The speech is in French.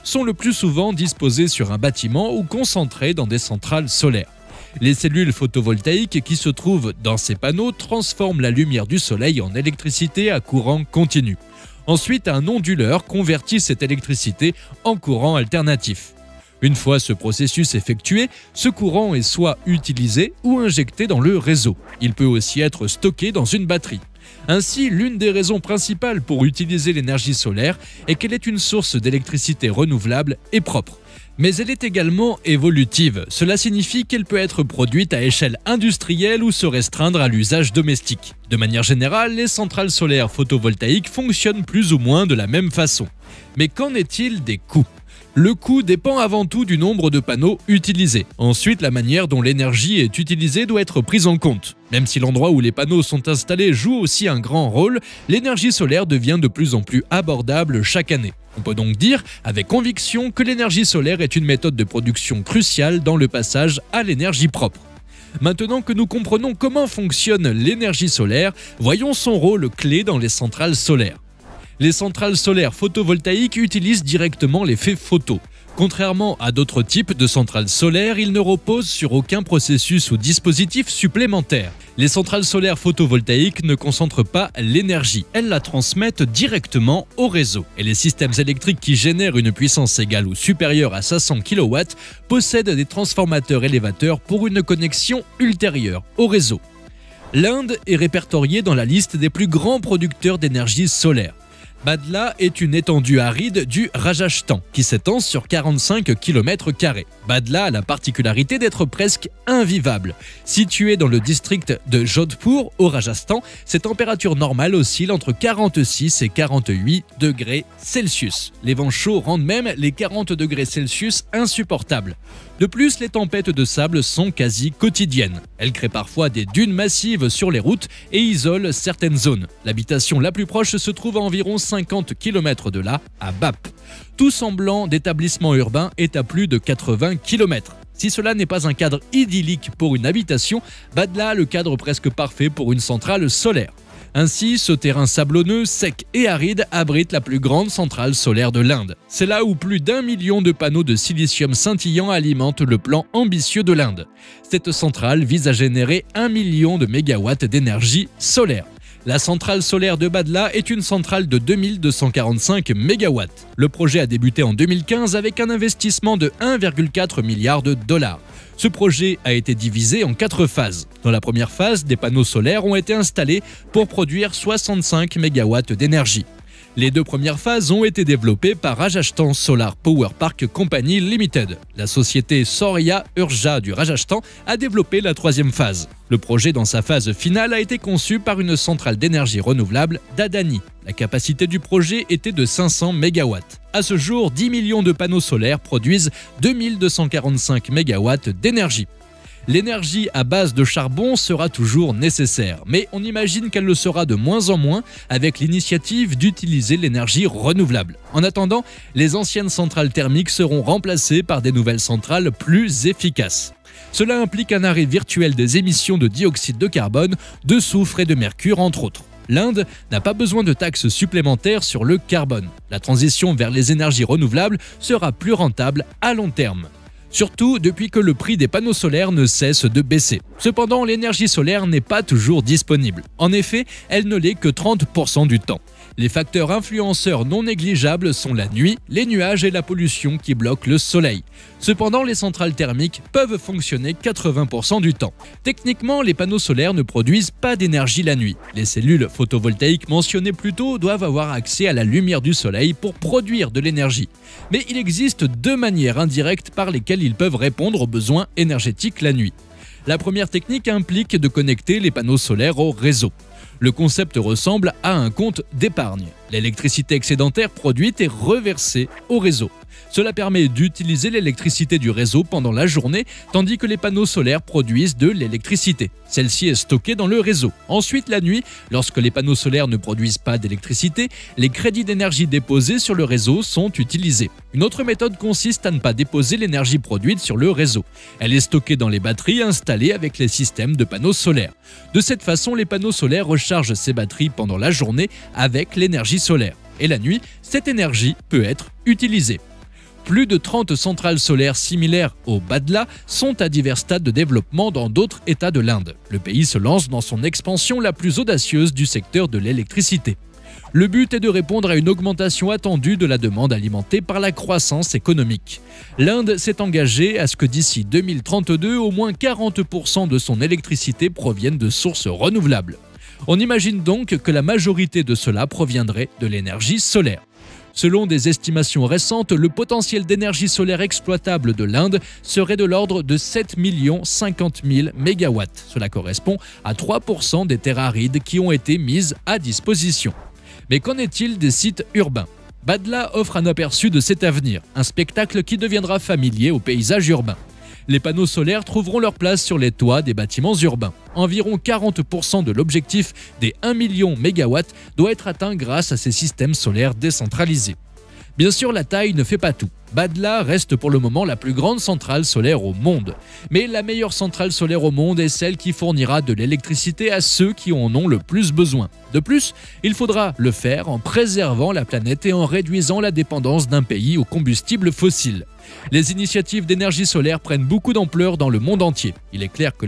sont le plus souvent disposés sur un bâtiment ou concentrés dans des centrales solaires. Les cellules photovoltaïques qui se trouvent dans ces panneaux transforment la lumière du soleil en électricité à courant continu. Ensuite, un onduleur convertit cette électricité en courant alternatif. Une fois ce processus effectué, ce courant est soit utilisé ou injecté dans le réseau. Il peut aussi être stocké dans une batterie. Ainsi, l'une des raisons principales pour utiliser l'énergie solaire est qu'elle est une source d'électricité renouvelable et propre. Mais elle est également évolutive. Cela signifie qu'elle peut être produite à échelle industrielle ou se restreindre à l'usage domestique. De manière générale, les centrales solaires photovoltaïques fonctionnent plus ou moins de la même façon. Mais qu'en est-il des coûts ? Le coût dépend avant tout du nombre de panneaux utilisés. Ensuite, la manière dont l'énergie est utilisée doit être prise en compte. Même si l'endroit où les panneaux sont installés joue aussi un grand rôle, l'énergie solaire devient de plus en plus abordable chaque année. On peut donc dire avec conviction que l'énergie solaire est une méthode de production cruciale dans le passage à l'énergie propre. Maintenant que nous comprenons comment fonctionne l'énergie solaire, voyons son rôle clé dans les centrales solaires. Les centrales solaires photovoltaïques utilisent directement l'effet photo. Contrairement à d'autres types de centrales solaires, ils ne reposent sur aucun processus ou dispositif supplémentaire. Les centrales solaires photovoltaïques ne concentrent pas l'énergie, elles la transmettent directement au réseau. Et les systèmes électriques qui génèrent une puissance égale ou supérieure à 500 kW possèdent des transformateurs élévateurs pour une connexion ultérieure au réseau. L'Inde est répertoriée dans la liste des plus grands producteurs d'énergie solaire. Bhadla est une étendue aride du Rajasthan qui s'étend sur 45 km². Bhadla a la particularité d'être presque invivable. Située dans le district de Jodhpur au Rajasthan, ses températures normales oscillent entre 46 et 48 degrés Celsius. Les vents chauds rendent même les 40 degrés Celsius insupportables. De plus, les tempêtes de sable sont quasi quotidiennes. Elles créent parfois des dunes massives sur les routes et isolent certaines zones. L'habitation la plus proche se trouve à environ 50 km de là, à Bap. Tout semblant d'établissement urbain est à plus de 80 km. Si cela n'est pas un cadre idyllique pour une habitation, Bhadla a le cadre presque parfait pour une centrale solaire. Ainsi, ce terrain sablonneux, sec et aride abrite la plus grande centrale solaire de l'Inde. C'est là où plus d'1 million de panneaux de silicium scintillant alimentent le plan ambitieux de l'Inde. Cette centrale vise à générer 1 million de mégawatts d'énergie solaire. La centrale solaire de Bhadla est une centrale de 2245 MW. Le projet a débuté en 2015 avec un investissement de 1,4 milliard de dollars. Ce projet a été divisé en 4 phases. Dans la première phase, des panneaux solaires ont été installés pour produire 65 MW d'énergie. Les 2 premières phases ont été développées par Rajasthan Solar Power Park Company Limited. La société Saurya Urja du Rajasthan a développé la 3e phase. Le projet dans sa phase finale a été conçu par une centrale d'énergie renouvelable d'Adani. La capacité du projet était de 500 MW. À ce jour, 10 millions de panneaux solaires produisent 2245 MW d'énergie. L'énergie à base de charbon sera toujours nécessaire, mais on imagine qu'elle le sera de moins en moins avec l'initiative d'utiliser l'énergie renouvelable. En attendant, les anciennes centrales thermiques seront remplacées par des nouvelles centrales plus efficaces. Cela implique un arrêt virtuel des émissions de dioxyde de carbone, de soufre et de mercure entre autres. L'Inde n'a pas besoin de taxes supplémentaires sur le carbone. La transition vers les énergies renouvelables sera plus rentable à long terme. Surtout depuis que le prix des panneaux solaires ne cesse de baisser. Cependant, l'énergie solaire n'est pas toujours disponible. En effet, elle ne l'est que 30% du temps. Les facteurs influenceurs non négligeables sont la nuit, les nuages et la pollution qui bloquent le soleil. Cependant, les centrales thermiques peuvent fonctionner 80% du temps. Techniquement, les panneaux solaires ne produisent pas d'énergie la nuit. Les cellules photovoltaïques mentionnées plus tôt doivent avoir accès à la lumière du soleil pour produire de l'énergie. Mais il existe 2 manières indirectes par lesquelles ils peuvent répondre aux besoins énergétiques la nuit. La première technique implique de connecter les panneaux solaires au réseau. Le concept ressemble à un compte d'épargne. L'électricité excédentaire produite est reversée au réseau. Cela permet d'utiliser l'électricité du réseau pendant la journée, tandis que les panneaux solaires produisent de l'électricité. Celle-ci est stockée dans le réseau. Ensuite, la nuit, lorsque les panneaux solaires ne produisent pas d'électricité, les crédits d'énergie déposés sur le réseau sont utilisés. Une autre méthode consiste à ne pas déposer l'énergie produite sur le réseau. Elle est stockée dans les batteries installées avec les systèmes de panneaux solaires. De cette façon, les panneaux solaires rechargent ces batteries pendant la journée avec l'énergie solaire. Et la nuit, cette énergie peut être utilisée. Plus de 30 centrales solaires similaires au Badla sont à divers stades de développement dans d'autres États de l'Inde. Le pays se lance dans son expansion la plus audacieuse du secteur de l'électricité. Le but est de répondre à une augmentation attendue de la demande alimentée par la croissance économique. L'Inde s'est engagée à ce que d'ici 2032, au moins 40% de son électricité provienne de sources renouvelables. On imagine donc que la majorité de cela proviendrait de l'énergie solaire. Selon des estimations récentes, le potentiel d'énergie solaire exploitable de l'Inde serait de l'ordre de 7 050 000 MW. Cela correspond à 3% des terres arides qui ont été mises à disposition. Mais qu'en est-il des sites urbains ? Badla offre un aperçu de cet avenir, un spectacle qui deviendra familier au paysage urbain. Les panneaux solaires trouveront leur place sur les toits des bâtiments urbains. Environ 40% de l'objectif des 1 million MW doit être atteint grâce à ces systèmes solaires décentralisés. Bien sûr, la taille ne fait pas tout. Badla reste pour le moment la plus grande centrale solaire au monde. Mais la meilleure centrale solaire au monde est celle qui fournira de l'électricité à ceux qui en ont le plus besoin. De plus, il faudra le faire en préservant la planète et en réduisant la dépendance d'un pays aux combustibles fossiles. Les initiatives d'énergie solaire prennent beaucoup d'ampleur dans le monde entier. Il est clair que